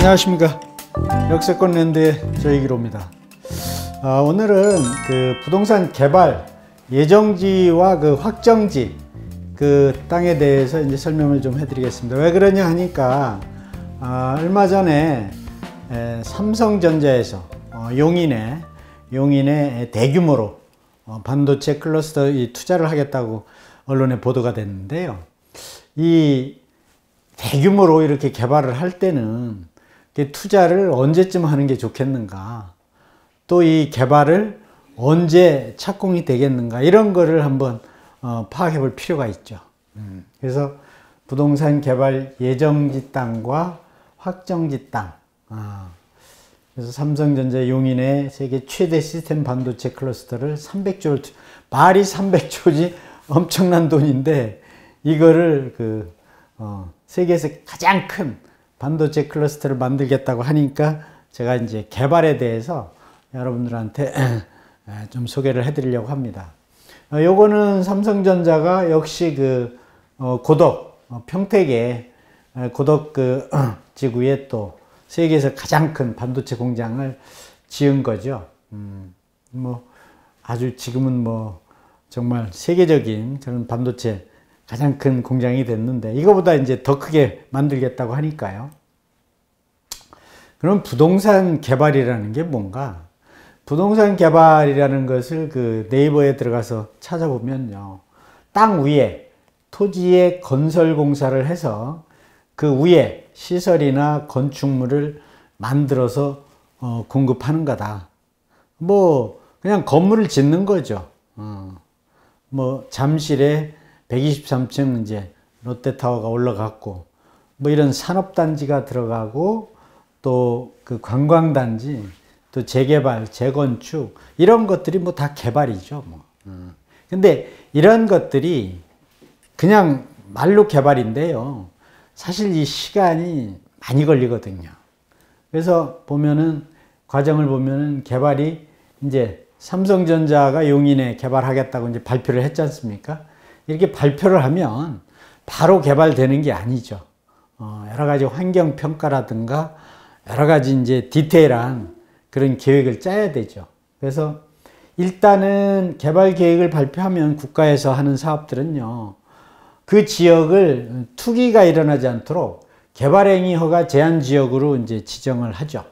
안녕하십니까. 역세권 랜드의 조이기로입니다. 오늘은 그 부동산 개발 예정지와 그 확정지 그 땅에 대해서 이제 설명을 좀 해드리겠습니다. 왜 그러냐 하니까 얼마 전에 삼성전자에서 용인에 대규모로 반도체 클러스터 투자를 하겠다고 언론에 보도가 됐는데요. 이 대규모로 이렇게 개발을 할 때는 투자를 언제쯤 하는 게 좋겠는가, 또 이 개발을 언제 착공이 되겠는가, 이런 거를 한번 파악해 볼 필요가 있죠. 그래서 부동산 개발 예정지 땅과 확정지 땅, 그래서 삼성전자 용인의 세계 최대 시스템 반도체 클러스터를 300조를 말이 300조지 엄청난 돈인데, 이거를 세계에서 가장 큰 반도체 클러스터를 만들겠다고 하니까 제가 이제 개발에 대해서 여러분들한테 좀 소개를 해드리려고 합니다. 요거는 삼성전자가 역시 고덕, 평택에 고덕 지구에 또 세계에서 가장 큰 반도체 공장을 지은 거죠. 아주 지금은 정말 세계적인 그런 반도체 가장 큰 공장이 됐는데, 이거보다 이제 더 크게 만들겠다고 하니까요. 그럼 부동산 개발이라는 게 뭔가? 부동산 개발이라는 것을 네이버에 들어가서 찾아보면요, 땅 위에 토지에 건설 공사를 해서 그 위에 시설이나 건축물을 만들어서 공급하는 거다. 그냥 건물을 짓는 거죠. 잠실에 123층 이제 롯데타워가 올라갔고, 이런 산업단지가 들어가고, 또 그 관광단지, 또 재개발, 재건축, 이런 것들이 다 개발이죠. 근데 이런 것들이 그냥 말로 개발인데요, 사실 이 시간이 많이 걸리거든요. 그래서 과정을 보면은 개발이 이제 삼성전자가 용인에 개발하겠다고 이제 발표를 했지 않습니까? 이렇게 발표를 하면 바로 개발되는 게 아니죠. 여러 가지 환경 평가라든가 여러 가지 이제 디테일한 그런 계획을 짜야 되죠. 그래서 일단은 개발 계획을 발표하면 국가에서 하는 사업들은요, 그 지역을 투기가 일어나지 않도록 개발행위 허가 제한 지역으로 이제 지정을 하죠.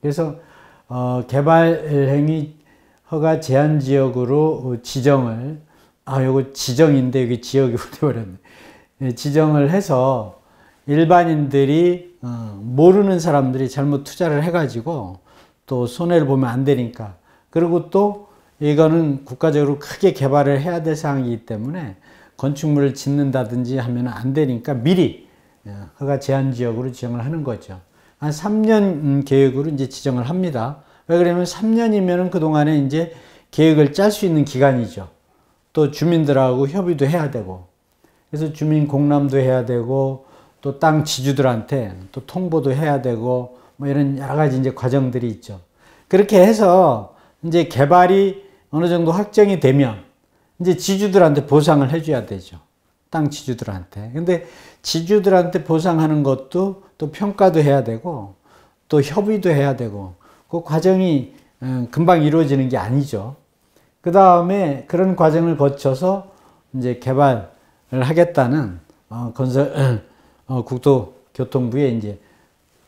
그래서 개발행위 허가 제한 지역으로 지정을, 요거 지정인데 여기 지역이 되어버렸네. 지정을 해서 일반인들이 모르는 사람들이 잘못 투자를 해가지고 또 손해를 보면 안 되니까, 그리고 또 이거는 국가적으로 크게 개발을 해야 될 사항이기 때문에 건축물을 짓는다든지 하면 안 되니까 미리 허가 제한 지역으로 지정을 하는 거죠. 한 3년 계획으로 이제 지정을 합니다. 왜 그러냐면 3년이면은 그동안에 이제 계획을 짤 수 있는 기간이죠. 또 주민들하고 협의도 해야 되고, 그래서 주민 공람도 해야 되고, 또 땅 지주들한테 또 통보도 해야 되고, 이런 여러 가지 이제 과정들이 있죠. 그렇게 해서 이제 개발이 어느 정도 확정이 되면 이제 지주들한테 보상을 해줘야 되죠. 땅 지주들한테. 근데 지주들한테 보상하는 것도 또 평가도 해야 되고, 또 협의도 해야 되고, 그 과정이 금방 이루어지는 게 아니죠. 그 다음에 그런 과정을 거쳐서 이제 개발을 하겠다는 국토교통부에 이제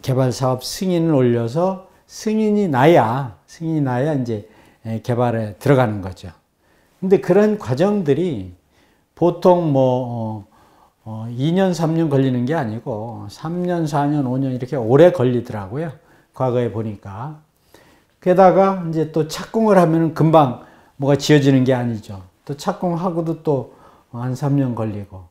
개발 사업 승인을 올려서 승인이 나야 이제 개발에 들어가는 거죠. 근데 그런 과정들이 보통 2년, 3년 걸리는 게 아니고 3년, 4년, 5년 이렇게 오래 걸리더라고요. 과거에 보니까. 게다가 이제 또 착공을 하면은 금방 뭐가 지어지는 게 아니죠. 또 착공하고도 또 한 3년 걸리고,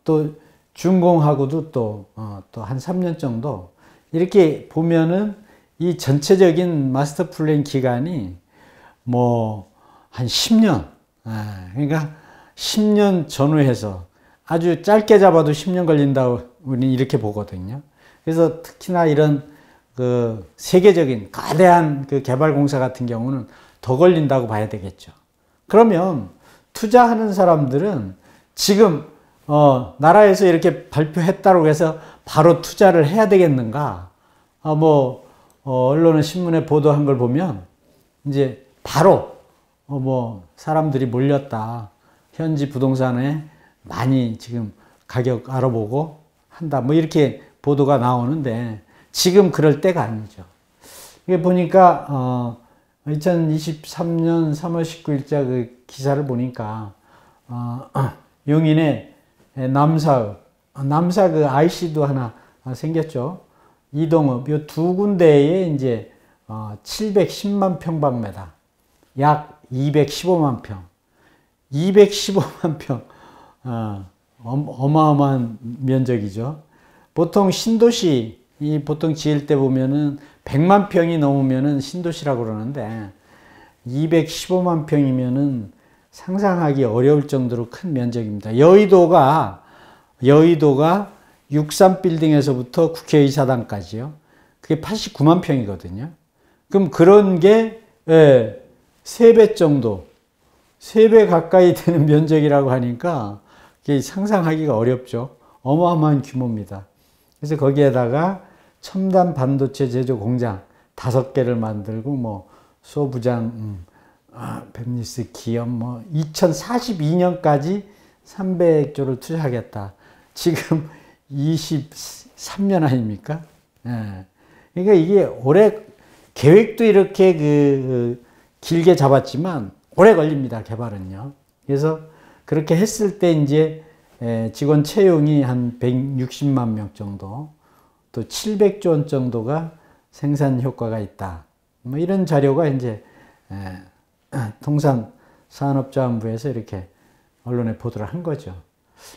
또 준공하고도 또 한 3년 정도, 이렇게 보면은 이 전체적인 마스터 플랜 기간이 한 10년, 그러니까 10년 전후해서 아주 짧게 잡아도 10년 걸린다고 우리는 이렇게 보거든요. 그래서 특히나 이런 세계적인 거대한 개발 공사 같은 경우는 더 걸린다고 봐야 되겠죠. 그러면 투자하는 사람들은 지금 나라에서 이렇게 발표했다고 해서 바로 투자를 해야 되겠는가? 언론은 신문에 보도한 걸 보면 이제 바로 사람들이 몰렸다. 현지 부동산에 많이 지금 가격 알아보고 한다. 이렇게 보도가 나오는데 지금 그럴 때가 아니죠. 이게 보니까 2023년 3월 19일자 그 기사를 보니까 용인에 남사 그 IC도 하나 생겼죠. 이동읍 요 두 군데에 이제 710만 평방미터, 약 215만 평, 215만 평, 어마어마한 면적이죠. 보통 신도시 보통 지을 때 보면은 100만 평이 넘으면은 신도시라고 그러는데 215만 평이면은 상상하기 어려울 정도로 큰 면적입니다. 여의도가 63빌딩에서부터 국회의사당까지요. 그게 89만 평이거든요. 그럼 그런 게 3배 정도, 3배 가까이 되는 면적이라고 하니까 그게 상상하기가 어렵죠. 어마어마한 규모입니다. 그래서 거기에다가 첨단 반도체 제조 공장 5개를 만들고 소부장, 뱀리스 기업 2042년까지 300조를 투자하겠다. 지금 23년 아닙니까? 예. 그러니까 이게 올해 계획도 이렇게 길게 잡았지만 오래 걸립니다. 개발은요. 그래서 그렇게 했을 때 이제 직원 채용이 한 160만 명 정도, 또 700조 원 정도가 생산 효과가 있다. 이런 자료가 이제 통상산업자원부에서 이렇게 언론에 보도를 한 거죠.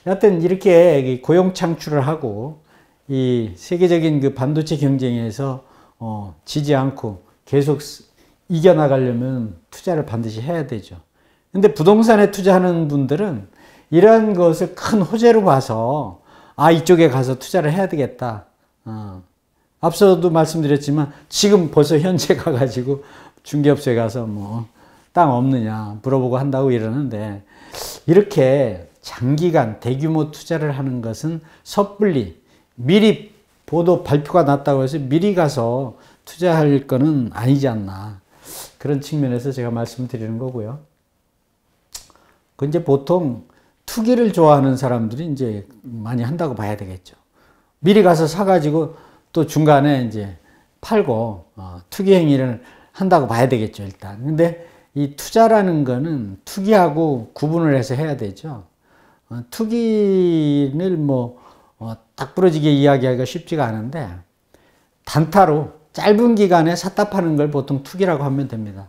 여하튼 이렇게 고용 창출을 하고 이 세계적인 그 반도체 경쟁에서 지지 않고 계속 이겨나가려면 투자를 반드시 해야 되죠. 근데 부동산에 투자하는 분들은 이러한 것을 큰 호재로 봐서 이쪽에 가서 투자를 해야 되겠다. 앞서도 말씀드렸지만 지금 벌써 현재 가가지고 중개업소에 가서 땅 없느냐 물어보고 한다고 이러는데, 이렇게 장기간 대규모 투자를 하는 것은 섣불리 미리 보도 발표가 났다고 해서 미리 가서 투자할 거는 아니지 않나, 그런 측면에서 제가 말씀드리는 거고요. 그 이제 보통 투기를 좋아하는 사람들이 이제 많이 한다고 봐야 되겠죠. 미리 가서 사가지고 또 중간에 이제 팔고 투기 행위를 한다고 봐야 되겠죠, 일단. 근데 이 투자라는 거는 투기하고 구분을 해서 해야 되죠. 투기를 딱 부러지게 이야기하기가 쉽지가 않은데, 단타로 짧은 기간에 샀다 파는 걸 보통 투기라고 하면 됩니다.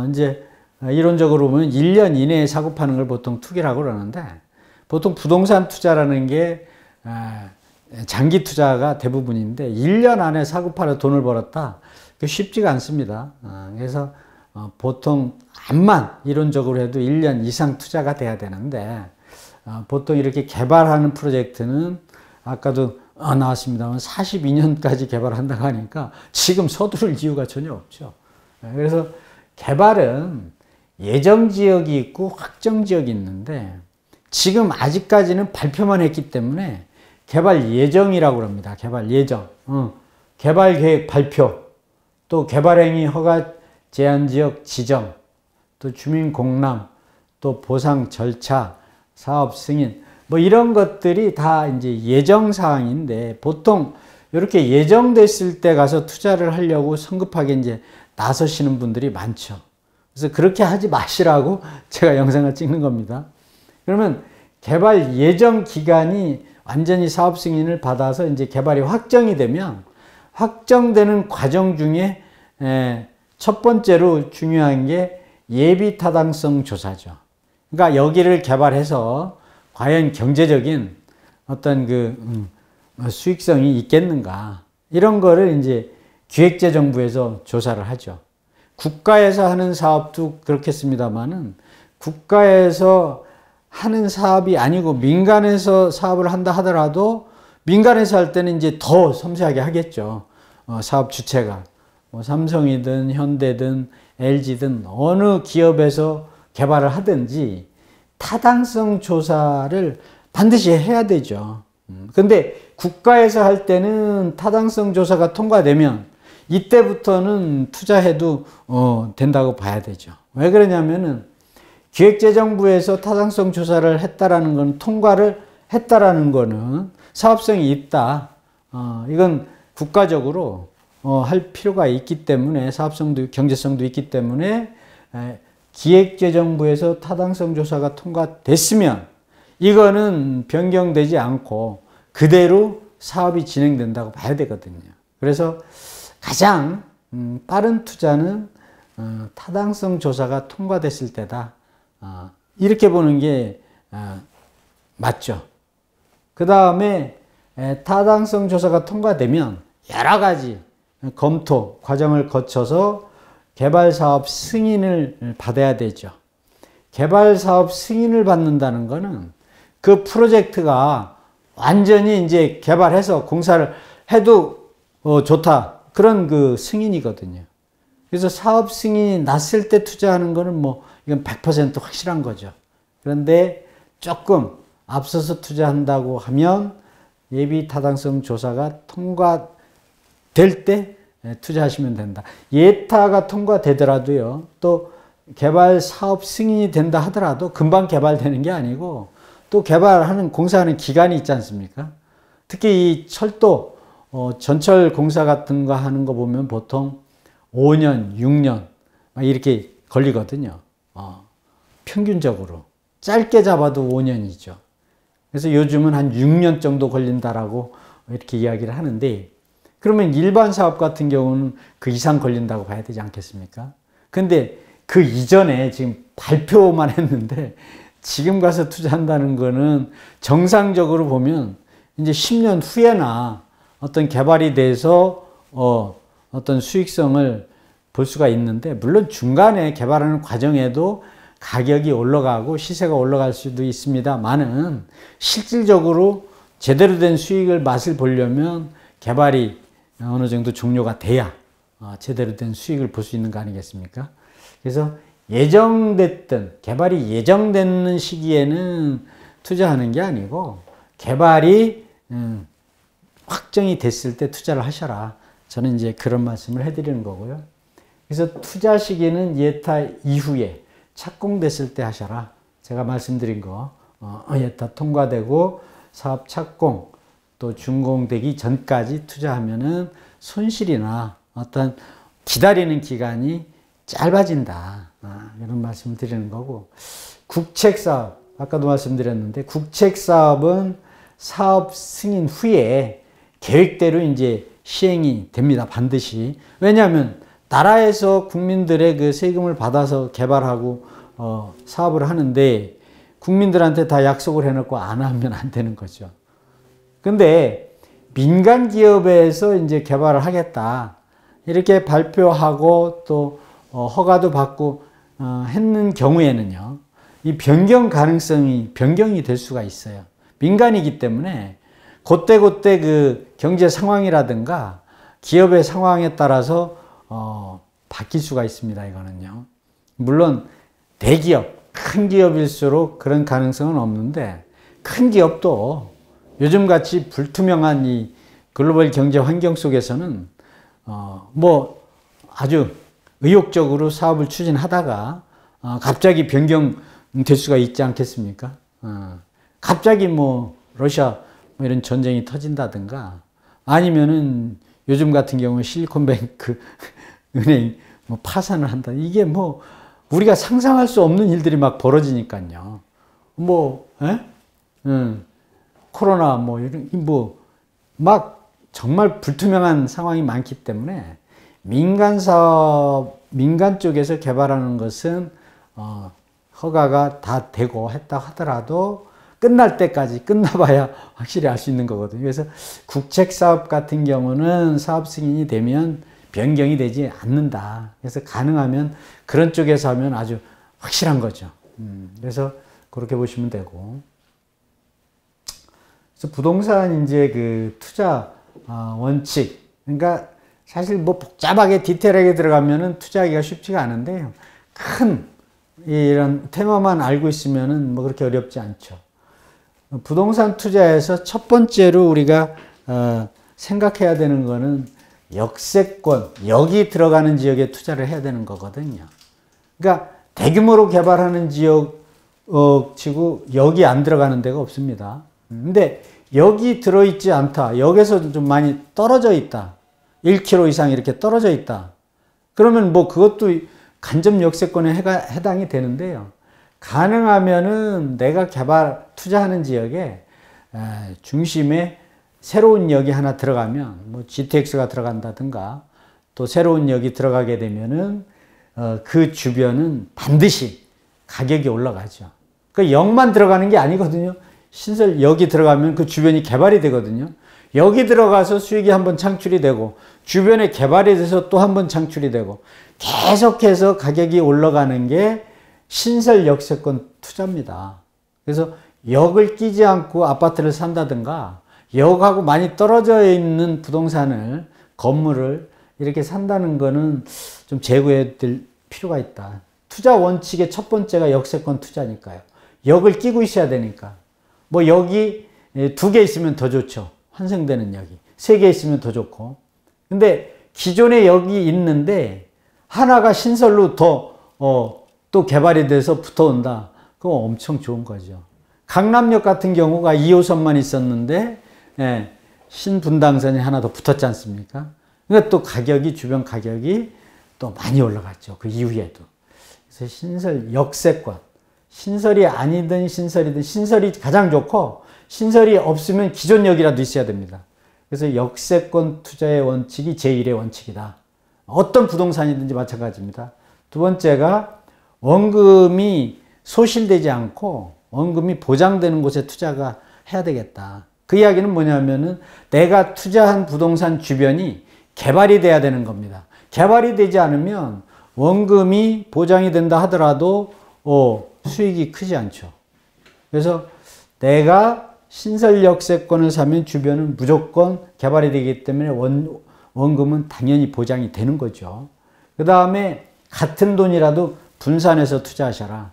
이제 이론적으로 보면 1년 이내에 사고 파는 걸 보통 투기라고 그러는데, 보통 부동산 투자라는 게 장기 투자가 대부분인데 1년 안에 사고 팔아 돈을 벌었다, 그게 쉽지가 않습니다. 그래서 보통 암만 이론적으로 해도 1년 이상 투자가 돼야 되는데, 보통 이렇게 개발하는 프로젝트는 아까도 나왔습니다만 42년까지 개발한다고 하니까 지금 서두를 이유가 전혀 없죠. 그래서 개발은 예정지역이 있고 확정지역이 있는데, 지금 아직까지는 발표만 했기 때문에 개발 예정이라고 합니다. 개발 예정. 개발 계획 발표, 또 개발행위 허가 제한지역 지정, 또 주민 공람, 또 보상 절차, 사업 승인, 이런 것들이 다 이제 예정 사항인데, 보통 이렇게 예정됐을 때 가서 투자를 하려고 성급하게 이제 나서시는 분들이 많죠. 그래서 그렇게 하지 마시라고 제가 영상을 찍는 겁니다. 그러면 개발 예정 기간이 완전히 사업 승인을 받아서 이제 개발이 확정이 되면, 확정되는 과정 중에 첫 번째로 중요한 게 예비 타당성 조사죠. 그러니까 여기를 개발해서 과연 경제적인 어떤 수익성이 있겠는가, 이런 거를 이제 기획재정부에서 조사를 하죠. 국가에서 하는 사업도 그렇겠습니다만은, 국가에서 하는 사업이 아니고 민간에서 사업을 한다 하더라도, 민간에서 할 때는 이제 더 섬세하게 하겠죠. 사업 주체가 삼성이든 현대든 LG든 어느 기업에서 개발을 하든지 타당성 조사를 반드시 해야 되죠. 근데 국가에서 할 때는 타당성 조사가 통과되면 이때부터는 투자해도 된다고 봐야 되죠. 왜 그러냐면은 기획재정부에서 타당성 조사를 했다라는 건, 통과를 했다라는 거는 사업성이 있다. 이건 국가적으로 할 필요가 있기 때문에, 사업성도 경제성도 있기 때문에 기획재정부에서 타당성 조사가 통과됐으면 이거는 변경되지 않고 그대로 사업이 진행된다고 봐야 되거든요. 그래서 가장 빠른 투자는 타당성 조사가 통과됐을 때다. 이렇게 보는 게 맞죠. 그 다음에 타당성 조사가 통과되면 여러 가지 검토 과정을 거쳐서 개발사업 승인을 받아야 되죠. 개발사업 승인을 받는다는 것은 그 프로젝트가 완전히 이제 개발해서 공사를 해도 좋다. 그런 그 승인이거든요. 그래서 사업 승인이 났을 때 투자하는 거는 뭐 이건 100% 확실한 거죠. 그런데 조금 앞서서 투자한다고 하면 예비 타당성 조사가 통과될 때 투자하시면 된다. 예타가 통과되더라도요, 또 개발 사업 승인이 된다 하더라도 금방 개발되는 게 아니고 또 개발하는, 공사하는 기간이 있지 않습니까? 특히 이 철도, 전철 공사 같은 거 하는 거 보면 보통 5년, 6년 이렇게 걸리거든요. 평균적으로. 짧게 잡아도 5년이죠. 그래서 요즘은 한 6년 정도 걸린다라고 이렇게 이야기를 하는데, 그러면 일반 사업 같은 경우는 그 이상 걸린다고 봐야 되지 않겠습니까? 근데 그 이전에 지금 발표만 했는데 지금 가서 투자한다는 거는 정상적으로 보면 이제 10년 후에나 어떤 개발이 돼서 어떤 수익성을 볼 수가 있는데, 물론 중간에 개발하는 과정에도 가격이 올라가고 시세가 올라갈 수도 있습니다만은 실질적으로 제대로 된 수익을 맛을 보려면 개발이 어느 정도 종료가 돼야 제대로 된 수익을 볼 수 있는 거 아니겠습니까? 그래서 개발이 예정되는 시기에는 투자하는 게 아니고 개발이 확정이 됐을 때 투자를 하셔라. 저는 이제 그런 말씀을 해드리는 거고요. 그래서 투자 시기는 예타 이후에 착공됐을 때 하셔라. 제가 말씀드린 거, 예타 통과되고 사업 착공 또 준공되기 전까지 투자하면은 손실이나 어떤 기다리는 기간이 짧아진다. 이런 말씀을 드리는 거고, 국책사업, 아까도 말씀드렸는데 국책사업은 사업 승인 후에 계획대로 이제 시행이 됩니다. 반드시. 왜냐하면 나라에서 국민들의 그 세금을 받아서 개발하고 사업을 하는데 국민들한테 다 약속을 해놓고 안 하면 안 되는 거죠. 근데 민간 기업에서 이제 개발을 하겠다 이렇게 발표하고 또 허가도 받고 했는 경우에는요, 이 변경 가능성이 변경이 될 수가 있어요. 민간이기 때문에 그때그때 그 경제 상황이라든가 기업의 상황에 따라서 바뀔 수가 있습니다. 이거는요. 물론 대기업, 큰 기업일수록 그런 가능성은 없는데, 큰 기업도 요즘같이 불투명한 이 글로벌 경제 환경 속에서는 뭐 아주 의욕적으로 사업을 추진하다가 갑자기 변경될 수가 있지 않겠습니까? 갑자기 뭐 러시아 뭐 이런 전쟁이 터진다든가, 아니면은 요즘 같은 경우는 실리콘뱅크 은행 뭐 파산을 한다. 이게 뭐 우리가 상상할 수 없는 일들이 막 벌어지니까요. 뭐 코로나 뭐 이런 뭐 막 정말 불투명한 상황이 많기 때문에 민간 사업, 민간 쪽에서 개발하는 것은 허가가 다 되고 했다 하더라도 끝날 때까지 끝나봐야 확실히 알 수 있는 거거든요. 그래서 국책사업 같은 경우는 사업 승인이 되면 변경이 되지 않는다. 그래서 가능하면 그런 쪽에서 하면 아주 확실한 거죠. 그래서 그렇게 보시면 되고. 그래서 부동산 이제 그 투자 원칙, 그러니까 사실 뭐 복잡하게 디테일하게 들어가면은 투자하기가 쉽지가 않은데요. 큰 이런 테마만 알고 있으면은 뭐 그렇게 어렵지 않죠. 부동산 투자에서 첫 번째로 우리가 생각해야 되는 거는 역세권, 여기 들어가는 지역에 투자를 해야 되는 거거든요. 그러니까 대규모로 개발하는 지역치고 여기 안 들어가는 데가 없습니다. 근데 여기 들어있지 않다. 여기서 좀 많이 떨어져 있다. 1km 이상 이렇게 떨어져 있다. 그러면 뭐 그것도 간접 역세권에 해당이 되는데요. 가능하면은 내가 투자하는 지역에 중심에 새로운 역이 하나 들어가면 뭐 GTX가 들어간다든가 또 새로운 역이 들어가게 되면은 그 주변은 반드시 가격이 올라가죠. 그 역만 들어가는 게 아니거든요. 신설 역이 들어가면 그 주변이 개발이 되거든요. 여기 들어가서 수익이 한번 창출이 되고 주변에 개발이 돼서 또 한번 창출이 되고 계속해서 가격이 올라가는 게 신설 역세권 투자입니다. 그래서 역을 끼지 않고 아파트를 산다든가 역하고 많이 떨어져 있는 부동산을 건물을 이렇게 산다는 거는 좀 제고해야 될 필요가 있다. 투자 원칙의 첫 번째가 역세권 투자니까요. 역을 끼고 있어야 되니까. 뭐 역이 2개 있으면 더 좋죠. 환승되는 역이. 3개 있으면 더 좋고. 근데 기존에 역이 있는데 하나가 신설로 또 개발이 돼서 붙어온다. 그거 엄청 좋은 거죠. 강남역 같은 경우가 2호선만 있었는데 신분당선이 하나 더 붙었지 않습니까? 그러니까 또 주변 가격이 또 많이 올라갔죠. 그 이후에도. 그래서 신설, 역세권. 신설이 아니든 신설이든 신설이 가장 좋고 신설이 없으면 기존 역이라도 있어야 됩니다. 그래서 역세권 투자의 원칙이 제1의 원칙이다. 어떤 부동산이든지 마찬가지입니다. 두 번째가 원금이 소실되지 않고 원금이 보장되는 곳에 투자가 해야 되겠다. 그 이야기는 뭐냐면은 내가 투자한 부동산 주변이 개발이 돼야 되는 겁니다. 개발이 되지 않으면 원금이 보장이 된다 하더라도 수익이 크지 않죠. 그래서 내가 신설 역세권을 사면 주변은 무조건 개발이 되기 때문에 원금은 당연히 보장이 되는 거죠. 그 다음에 같은 돈이라도 분산해서 투자하셔라.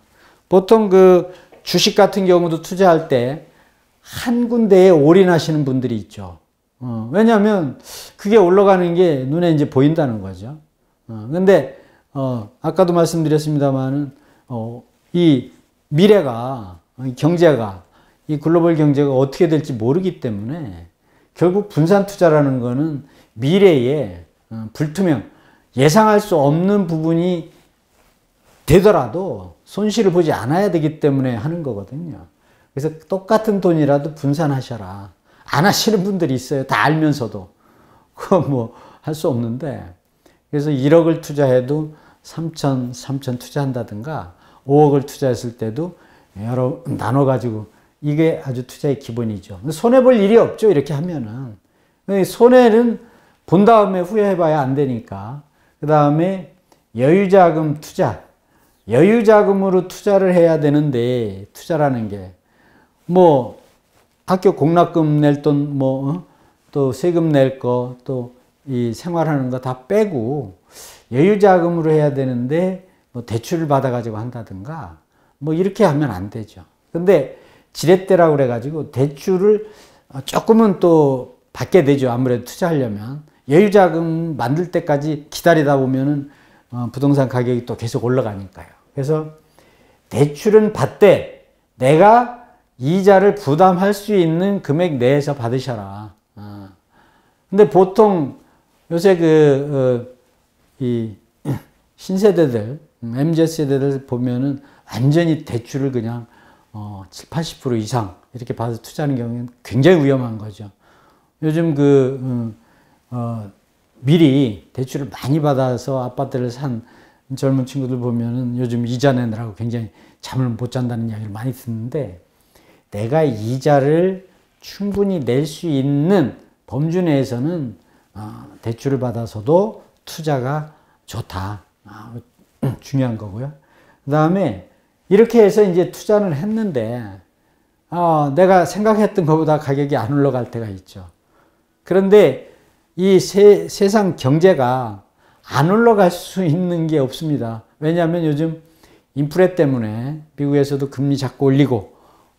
보통 그 주식 같은 경우도 투자할 때 한 군데에 올인하시는 분들이 있죠. 왜냐하면 그게 올라가는 게 눈에 이제 보인다는 거죠. 근데 아까도 말씀드렸습니다만은 이 미래가 경제가 이 글로벌 경제가 어떻게 될지 모르기 때문에 결국 분산 투자라는 거는 미래에 불투명 예상할 수 없는 부분이 되더라도 손실을 보지 않아야 되기 때문에 하는 거거든요. 그래서 똑같은 돈이라도 분산하셔라. 안 하시는 분들이 있어요. 다 알면서도. 그거 뭐 할 수 없는데. 그래서 1억을 투자해도 3천 투자한다든가 5억을 투자했을 때도 여러 나눠가지고 이게 아주 투자의 기본이죠. 손해볼 일이 없죠. 이렇게 하면은. 손해는 본 다음에 후회해봐야 안 되니까. 그 다음에 여유자금 투자. 여유자금으로 투자를 해야 되는데 투자라는 게 뭐 학교 공납금 낼 돈 또 세금 낼 거 또 이 생활하는 거 다 빼고 여유자금으로 해야 되는데 뭐 대출을 받아가지고 한다든가 뭐 이렇게 하면 안 되죠. 근데 지렛대라고 그래가지고 대출을 조금은 또 받게 되죠. 아무래도 투자하려면. 여유자금 만들 때까지 기다리다 보면은 부동산 가격이 또 계속 올라가니까요. 그래서 대출은 받되 내가 이자를 부담할 수 있는 금액 내에서 받으셔라. 근데 보통 요새 이 신세대들, MZ세대들 보면은 완전히 대출을 그냥 7, 80% 이상 이렇게 받아서 투자하는 경우는 굉장히 위험한 거죠. 요즘 미리 대출을 많이 받아서 아파트를 산 젊은 친구들 보면은 요즘 이자 내느라고 굉장히 잠을 못 잔다는 이야기를 많이 듣는데 내가 이자를 충분히 낼 수 있는 범주 내에서는 대출을 받아서도 투자가 좋다. 중요한 거고요. 그 다음에 이렇게 해서 이제 투자를 했는데 내가 생각했던 것보다 가격이 안 올라갈 때가 있죠. 그런데 이 세상 경제가 안 올라갈 수 있는 게 없습니다. 왜냐하면 요즘 인플레 때문에 미국에서도 금리 자꾸 올리고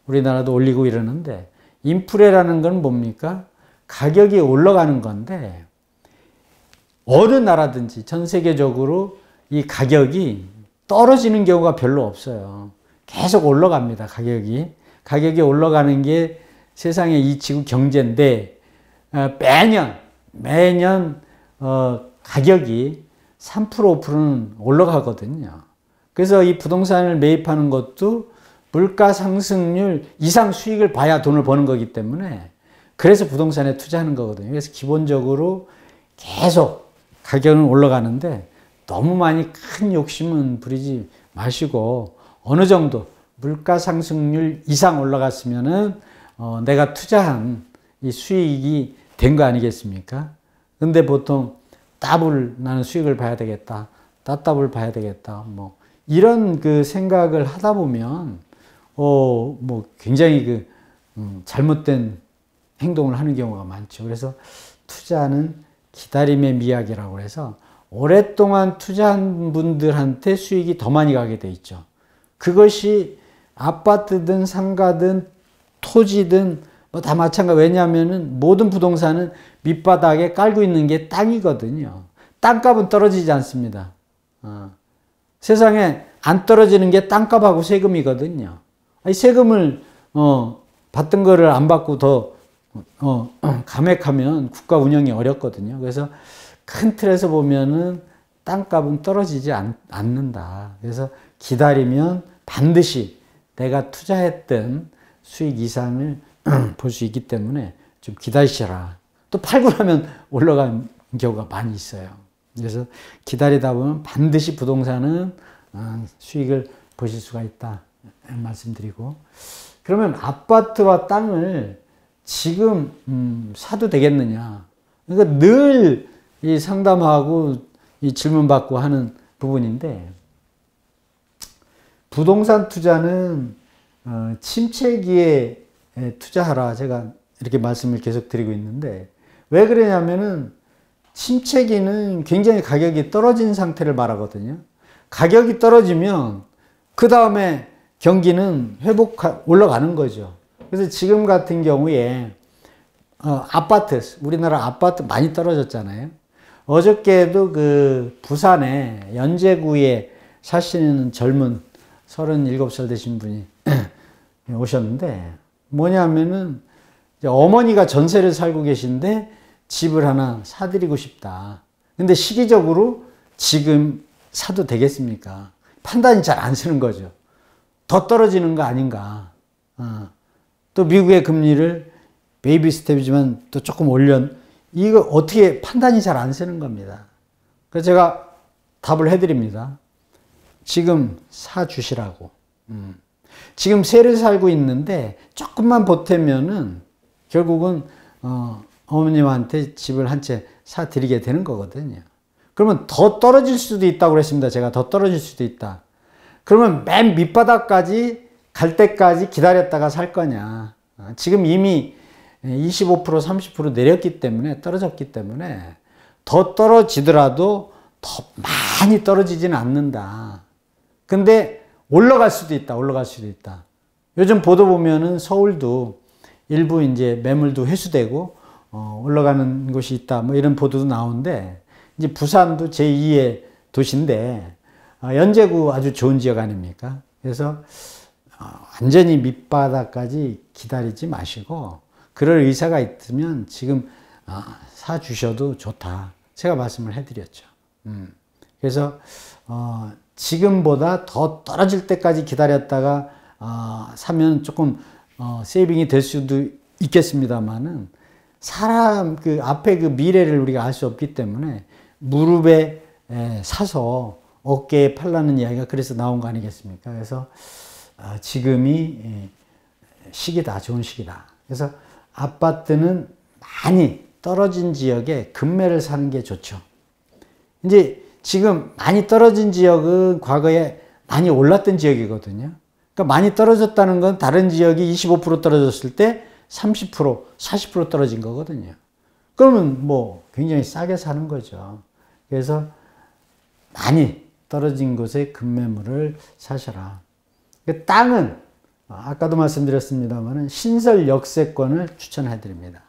우리나라도 올리고 이러는데, 인플레라는 건 뭡니까? 가격이 올라가는 건데, 어느 나라든지 전 세계적으로 이 가격이 떨어지는 경우가 별로 없어요. 계속 올라갑니다, 가격이. 가격이 올라가는 게 세상의 이 지구 경제인데, 매년 가격이 3% 5%는 올라가거든요. 그래서 이 부동산을 매입하는 것도 물가 상승률 이상 수익을 봐야 돈을 버는 거기 때문에, 그래서 부동산에 투자하는 거거든요. 그래서 기본적으로 계속 가격은 올라가는데 너무 많이 큰 욕심은 부리지 마시고, 어느 정도 물가 상승률 이상 올라갔으면은 내가 투자한 이 수익이 된 거 아니겠습니까? 근데 보통 나는 수익을 봐야 되겠다, 따블 봐야 되겠다, 뭐 이런 그 생각을 하다 보면 뭐 굉장히 잘못된 행동을 하는 경우가 많죠. 그래서 투자는 기다림의 미학이라고 해서 오랫동안 투자한 분들한테 수익이 더 많이 가게 돼 있죠. 그것이 아파트든 상가든 토지든 뭐 다 마찬가지. 왜냐하면은 모든 부동산은 밑바닥에 깔고 있는 게 땅이거든요. 땅값은 떨어지지 않습니다. 세상에 안 떨어지는 게 땅값하고 세금이거든요. 세금을 받던 거를 안 받고 더 감액하면 국가 운영이 어렵거든요. 그래서 큰 틀에서 보면은 땅값은 떨어지지 않는다. 그래서 기다리면 반드시 내가 투자했던 수익 이상을 볼 수 있기 때문에 좀 기다리시라. 또 팔고 나면 올라간 경우가 많이 있어요. 그래서 기다리다 보면 반드시 부동산은 수익을 보실 수가 있다 말씀드리고, 그러면 아파트와 땅을 지금 사도 되겠느냐? 그러니까 늘 이 상담하고 이 질문받고 하는 부분인데, 부동산 투자는 침체기에 투자하라, 제가 이렇게 말씀을 계속 드리고 있는데, 왜 그러냐면은 침체기는 굉장히 가격이 떨어진 상태를 말하거든요. 가격이 떨어지면 그 다음에 경기는 올라가는 거죠. 그래서 지금 같은 경우에 아파트, 우리나라 아파트 많이 떨어졌잖아요. 어저께도 그 부산에 연제구에 사시는 젊은 37살 되신 분이 오셨는데, 뭐냐면은 어머니가 전세를 살고 계신데 집을 하나 사드리고 싶다. 근데 시기적으로 지금 사도 되겠습니까? 판단이 잘 안 서는 거죠. 더 떨어지는 거 아닌가. 또 미국의 금리를 베이비 스텝이지만 또 조금 이거 어떻게 판단이 잘 안 서는 겁니다. 그래서 제가 답을 해드립니다. 지금 사주시라고. 지금 세를 살고 있는데 조금만 보태면은 결국은 어머님한테 집을 한 채 사드리게 되는 거거든요. 그러면 더 떨어질 수도 있다고 그랬습니다. 제가 더 떨어질 수도 있다. 그러면 맨 밑바닥까지 갈 때까지 기다렸다가 살 거냐. 지금 이미 25% 30% 내렸기 때문에, 떨어졌기 때문에 더 떨어지더라도 더 많이 떨어지지는 않는다. 근데 올라갈 수도 있다. 올라갈 수도 있다. 요즘 보도 보면은 서울도 일부 이제 매물도 회수되고 올라가는 곳이 있다. 뭐 이런 보도도 나오는데, 이제 부산도 제2의 도시인데 연제구 아주 좋은 지역 아닙니까? 그래서 완전히 밑바닥까지 기다리지 마시고, 그럴 의사가 있으면 지금 사주셔도 좋다. 제가 말씀을 해드렸죠. 그래서 지금보다 더 떨어질 때까지 기다렸다가 사면 조금 세이빙이 될 수도 있겠습니다만은, 사람 그 앞에 그 미래를 우리가 알 수 없기 때문에 무릎에 사서 어깨에 팔라는 이야기가 그래서 나온 거 아니겠습니까? 그래서 지금이 시기다, 좋은 시기다. 그래서 아파트는 많이 떨어진 지역에 급매를 사는 게 좋죠. 이제 지금 많이 떨어진 지역은 과거에 많이 올랐던 지역이거든요. 그러니까 많이 떨어졌다는 건 다른 지역이 25% 떨어졌을 때 30%, 40% 떨어진 거거든요. 그러면 뭐 굉장히 싸게 사는 거죠. 그래서 많이 떨어진 곳에 급매물을 사셔라. 땅은 아까도 말씀드렸습니다만 신설 역세권을 추천해 드립니다.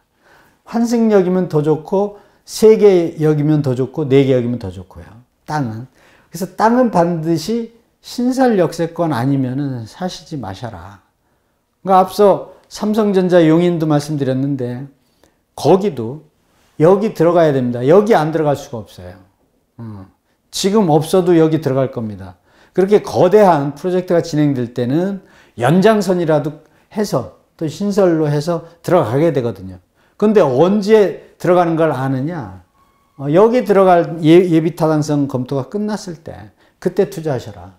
환승역이면 더 좋고 3개 역이면 더 좋고 4개 역이면 더 좋고요. 땅은. 그래서 땅은 반드시 신설 역세권 아니면은 사시지 마셔라. 그러니까 앞서 삼성전자 용인도 말씀드렸는데 거기도 여기 들어가야 됩니다. 여기 안 들어갈 수가 없어요. 지금 없어도 여기 들어갈 겁니다. 그렇게 거대한 프로젝트가 진행될 때는 연장선이라도 해서 또 신설로 해서 들어가게 되거든요. 근데 언제 들어가는 걸 아느냐? 여기 들어갈 예비타당성 검토가 끝났을 때 그때 투자하셔라.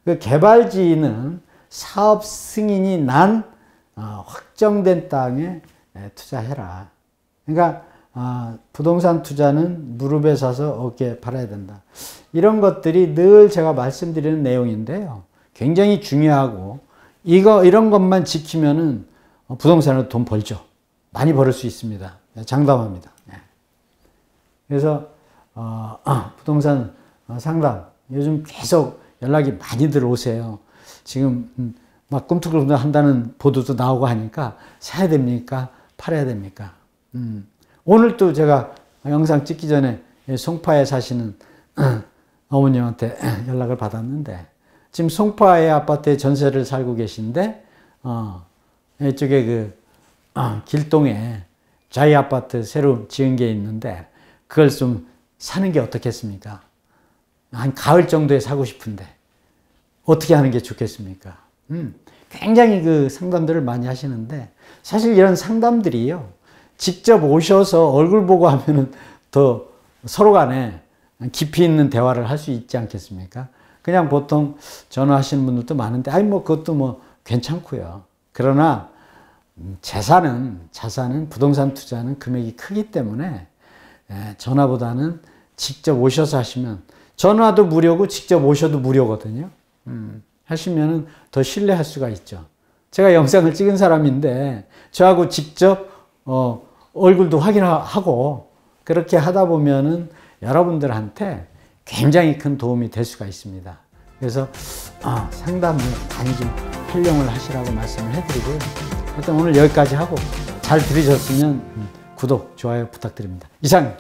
그 개발지는 사업 승인이 난 확정된 땅에 투자해라. 그러니까 부동산 투자는 무릎에 서서 어깨에 팔아야 된다. 이런 것들이 늘 제가 말씀드리는 내용인데요. 굉장히 중요하고 이런 것만 지키면은 부동산으로 돈 벌죠. 많이 벌을 수 있습니다. 장담합니다. 그래서 부동산 상담 요즘 계속 연락이 많이들 오세요. 지금 막 꿈틀꿈틀 한다는 보도도 나오고 하니까 사야 됩니까? 팔아야 됩니까? 오늘 또 제가 영상 찍기 전에 송파에 사시는 어머님한테 연락을 받았는데 지금 송파의 아파트에 전세를 살고 계신데 이쪽에 그 길동에 자이 아파트 새로 지은 게 있는데 그걸 좀 사는 게 어떻겠습니까? 한 가을 정도에 사고 싶은데 어떻게 하는 게 좋겠습니까? 굉장히 그 상담들을 많이 하시는데 사실 이런 상담들이요. 직접 오셔서 얼굴 보고 하면은 더 서로 간에 깊이 있는 대화를 할 수 있지 않겠습니까? 그냥 보통 전화하시는 분들도 많은데 아니 뭐 그것도 뭐 괜찮고요. 그러나 자산은 부동산 투자는 금액이 크기 때문에 전화보다는 직접 오셔서 하시면 전화도 무료고 직접 오셔도 무료거든요. 하시면은 더 신뢰할 수가 있죠. 제가 영상을 찍은 사람인데 저하고 직접 얼굴도 확인하고 그렇게 하다 보면은 여러분들한테 굉장히 큰 도움이 될 수가 있습니다. 그래서 상담을 많이 좀 활용을 하시라고 말씀을 해드리고요. 일단 오늘 여기까지 하고 잘 들으셨으면 구독, 좋아요 부탁드립니다. 이상.